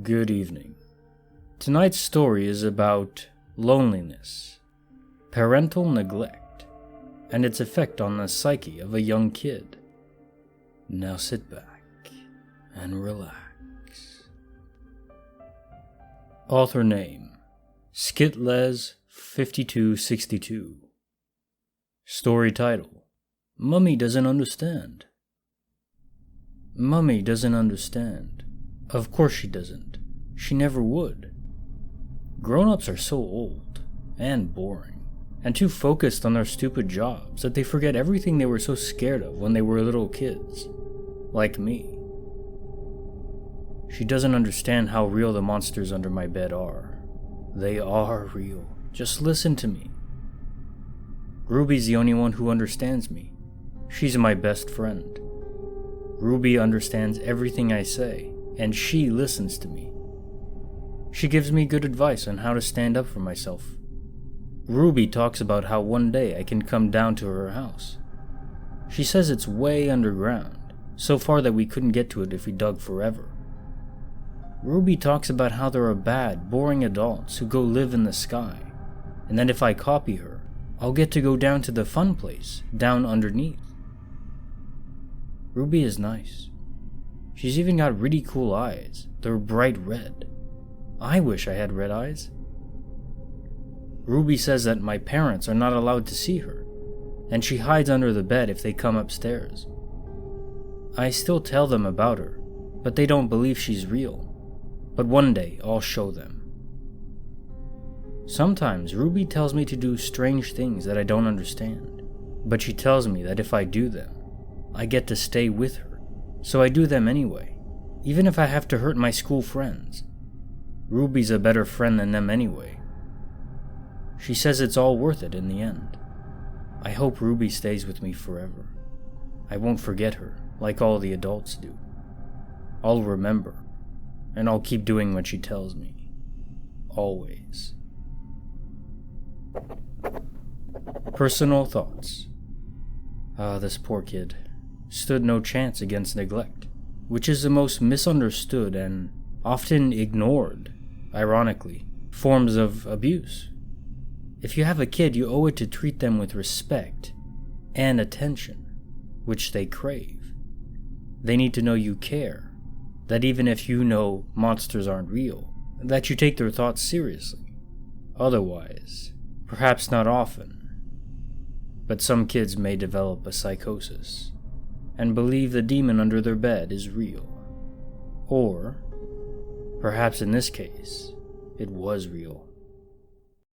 Good evening. Tonight's story is about loneliness, parental neglect, and its effect on the psyche of a young kid. Now sit back and relax. Author name: Skitles5262. Story title: Mummy Doesn't Understand. Mummy doesn't understand. Of course she doesn't. She never would. Grown-ups are so old and boring and too focused on their stupid jobs that they forget everything they were so scared of when they were little kids, like me. She doesn't understand how real the monsters under my bed are. They are real. Just listen to me. Ruby's the only one who understands me. She's my best friend. Ruby understands everything I say, and she listens to me. She gives me good advice on how to stand up for myself. Ruby talks about how one day I can come down to her house. She says it's way underground, so far that we couldn't get to it if we dug forever. Ruby talks about how there are bad, boring adults who go live in the sky, and that if I copy her, I'll get to go down to the fun place, down underneath. Ruby is nice. She's even got really cool eyes. They're bright red. I wish I had red eyes. Ruby says that my parents are not allowed to see her, and she hides under the bed if they come upstairs. I still tell them about her, but they don't believe she's real. But one day I'll show them. Sometimes Ruby tells me to do strange things that I don't understand, but she tells me that if I do them, I get to stay with her. So I do them anyway, even if I have to hurt my school friends. Ruby's a better friend than them anyway. She says it's all worth it in the end. I hope Ruby stays with me forever. I won't forget her like all the adults do. I'll remember, and I'll keep doing what she tells me. Always. Personal thoughts. This poor kid stood no chance against neglect, which is the most misunderstood and often ignored, ironically, forms of abuse. If you have a kid, you owe it to treat them with respect and attention, which they crave. They need to know you care, that even if you know monsters aren't real, that you take their thoughts seriously. Otherwise, perhaps not often, but some kids may develop a psychosis and believe the demon under their bed is real. Or, perhaps in this case, it was real.